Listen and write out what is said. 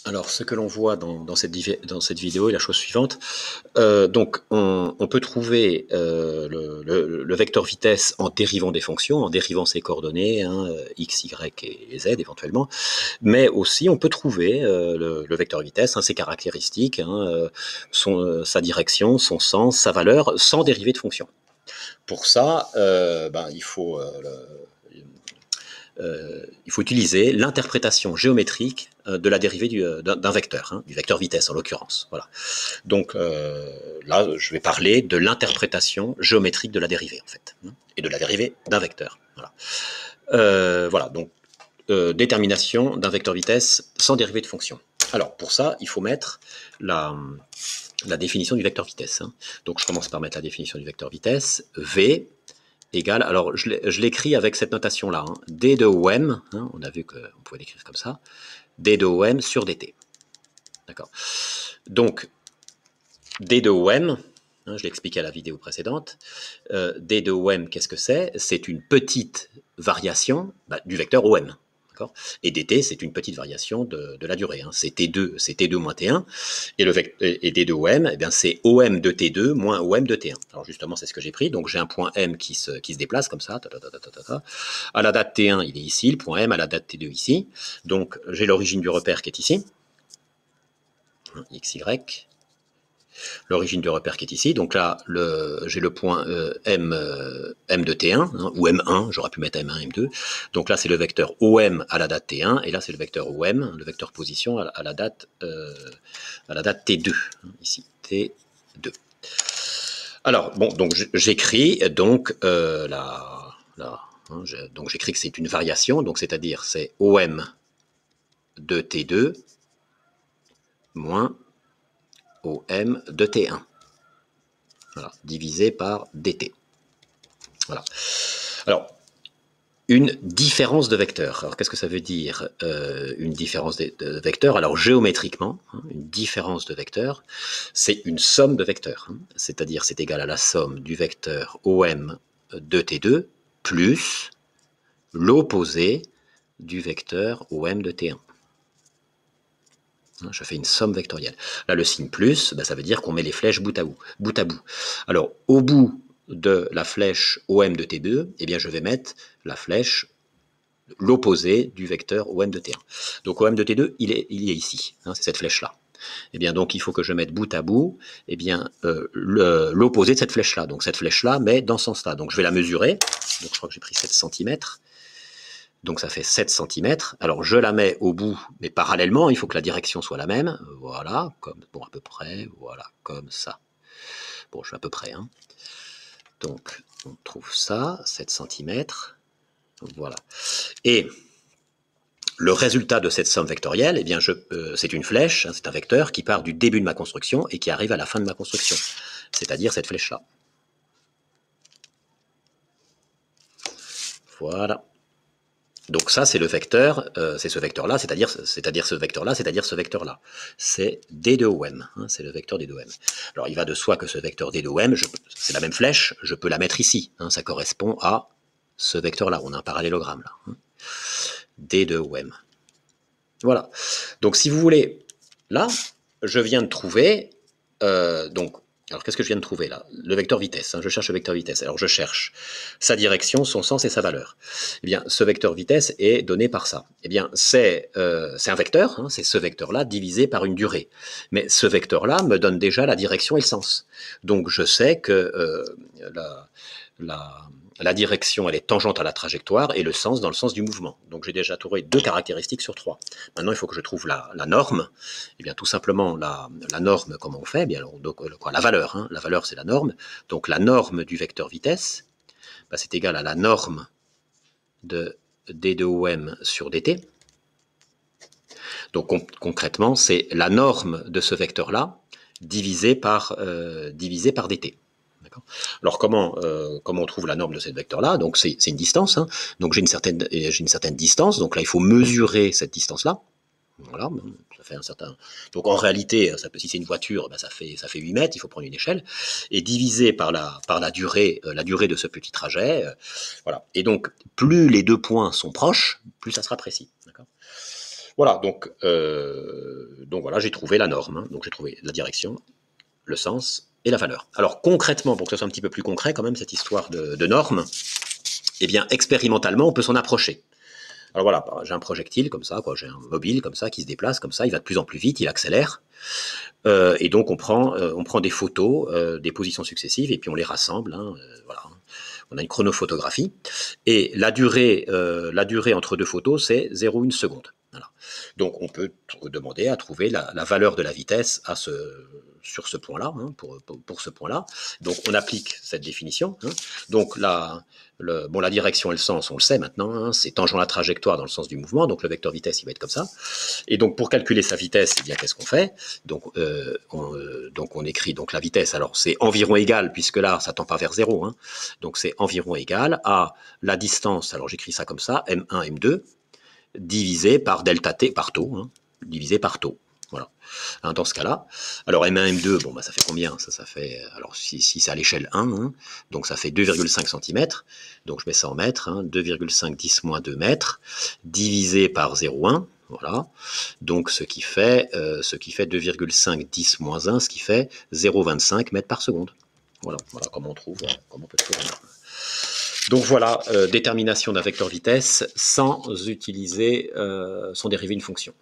Alors, ce que l'on voit dans cette vidéo est la chose suivante. Donc, on peut trouver le vecteur vitesse en dérivant des fonctions, en dérivant ses coordonnées, hein, x, y et z éventuellement. Mais aussi, on peut trouver le vecteur vitesse, hein, ses caractéristiques, hein, sa direction, son sens, sa valeur, sans dériver de fonction. Pour ça, il faut utiliser l'interprétation géométrique de la dérivée d'un vecteur, hein, du vecteur vitesse en l'occurrence. Voilà. Donc là, je vais parler de l'interprétation géométrique de la dérivée, en fait, hein, et de la dérivée d'un vecteur. Voilà. Donc, détermination d'un vecteur vitesse sans dérivée de fonction. Alors, pour ça, il faut mettre la définition du vecteur vitesse. Hein. Donc, je commence par mettre la définition du vecteur vitesse. V égale, alors je l'écris avec cette notation-là, hein, d de OM, hein, on a vu qu'on pouvait l'écrire comme ça, d de OM sur dt. D'accord. Donc, d de OM, hein, je l'ai expliqué à la vidéo précédente, d de OM, qu'est-ce que c'est? C'est une petite variation du vecteur OM. Et dt, c'est une petite variation de la durée. Hein. C'est T2 moins T1. Et d de OM, eh c'est OM de T2 moins OM de T1. Alors justement, c'est ce que j'ai pris. Donc j'ai un point M qui se déplace comme ça. À la date T1, il est ici. Le point M à la date T2 ici. Donc j'ai l'origine du repère qui est ici. XY. L'origine du repère qui est ici. Donc là, j'ai le point M de T1, hein, ou M1, j'aurais pu mettre M1, M2. Donc là, c'est le vecteur OM à la date T1, et là, c'est le vecteur OM, le vecteur position à la date T2, hein, ici, T2. Alors, bon, donc j'écris donc donc j'écris que c'est une variation, donc c'est-à-dire c'est OM de T2 moins OM de T1. Voilà, divisé par dt. Voilà. Alors, une différence de vecteur. Alors, qu'est-ce que ça veut dire une différence de vecteur? Alors, géométriquement, hein, une différence de vecteur, c'est une somme de vecteurs. Hein, c'est-à-dire, c'est égal à la somme du vecteur OM de T2 plus l'opposé du vecteur OM de T1. Je fais une somme vectorielle. Là, le signe plus, ça veut dire qu'on met les flèches bout à bout. Alors, au bout de la flèche OM de T2, eh bien, je vais mettre la flèche, l'opposé du vecteur OM de T1. Donc, OM de T2, il est ici. Hein, c'est cette flèche-là. Eh bien, donc, il faut que je mette bout à bout eh bien, l'opposé de cette flèche-là. Donc, cette flèche-là, mais dans ce sens-là. Donc, je vais la mesurer. Donc, je crois que j'ai pris 7 cm. Donc ça fait 7 cm. Alors je la mets au bout, mais parallèlement, il faut que la direction soit la même. Voilà, comme bon à peu près, voilà, comme ça. Bon, je suis à peu près. Hein. Donc on trouve ça, 7 cm. Voilà. Et le résultat de cette somme vectorielle, eh bien, c'est une flèche, hein, c'est un vecteur qui part du début de ma construction et qui arrive à la fin de ma construction. C'est-à-dire cette flèche-là. Voilà. Donc ça, c'est le vecteur, c'est ce vecteur-là, c'est-à-dire ce vecteur-là, c'est-à-dire ce vecteur-là. C'est D de OM, hein, c'est le vecteur D de OM. Alors il va de soi que ce vecteur D de OM, c'est la même flèche, je peux la mettre ici. Hein, ça correspond à ce vecteur-là, on a un parallélogramme là. Hein, D de OM. Voilà. Donc si vous voulez, là, je viens de trouver, alors, qu'est-ce que je viens de trouver là? Le vecteur vitesse, hein, je cherche le vecteur vitesse. Alors, je cherche sa direction, son sens et sa valeur. Eh bien, ce vecteur vitesse est donné par ça. Eh bien, c'est un vecteur, hein, c'est ce vecteur-là divisé par une durée. Mais ce vecteur-là me donne déjà la direction et le sens. Donc, je sais que la direction, elle est tangente à la trajectoire et le sens dans le sens du mouvement. Donc, j'ai déjà trouvé 2 caractéristiques sur 3. Maintenant, il faut que je trouve la norme. Eh bien, tout simplement, la norme, comment on fait? Eh bien, alors, donc, la valeur. Hein. La valeur, c'est la norme. Donc, la norme du vecteur vitesse, c'est égal à la norme de d de OM sur dt. Donc, concrètement, c'est la norme de ce vecteur-là divisé par dt. Alors comment on trouve la norme de cette vecteur-là? Donc c'est une distance. Hein. Donc j'ai une certaine distance. Donc là il faut mesurer cette distance-là. Voilà, ça fait un certain. Donc en réalité, si c'est une voiture, ça fait 8 mètres. Il faut prendre une échelle et diviser par la durée de ce petit trajet. Voilà. Et donc plus les 2 points sont proches, plus ça sera précis. D'accord. Voilà, donc voilà, j'ai trouvé la norme, hein. Donc j'ai trouvé la direction, le sens et la valeur. Alors concrètement, pour que ce soit un petit peu plus concret quand même, cette histoire de norme, eh bien expérimentalement, on peut s'en approcher. Alors voilà, j'ai un projectile comme ça, quoi, j'ai un mobile comme ça qui se déplace comme ça, il va de plus en plus vite, il accélère. Et donc on prend des photos des positions successives et puis on les rassemble. Hein, voilà. On a une chronophotographie et la durée entre deux photos, c'est 0,1 seconde. Voilà. Donc on peut demander à trouver la valeur de la vitesse sur ce point-là, hein, pour ce point-là. Donc on applique cette définition. Hein. Donc la direction et le sens, on le sait maintenant, hein, c'est tangent la trajectoire dans le sens du mouvement, donc le vecteur vitesse, il va être comme ça. Et donc pour calculer sa vitesse, eh bien qu'est-ce qu'on fait? Donc on écrit donc la vitesse. Alors c'est environ égal, puisque là ça tend pas vers 0. Hein. Donc c'est environ égal à la distance. Alors j'écris ça comme ça, m1, m2 divisé par delta t par taux, hein, divisé par taux. Voilà. Hein, dans ce cas-là, alors M1, M2, bon, bah, ça fait combien? Ça fait, alors si c'est à l'échelle 1, hein, donc ça fait 2,5 cm, donc je mets ça en mètres, hein, 2,5 10 moins 2 mètres, divisé par 0,1, voilà, donc ce qui fait 2,5 10 moins 1, ce qui fait 0,25 mètres par seconde. Voilà, comment on peut trouver. Donc voilà, détermination d'un vecteur vitesse sans dériver une fonction.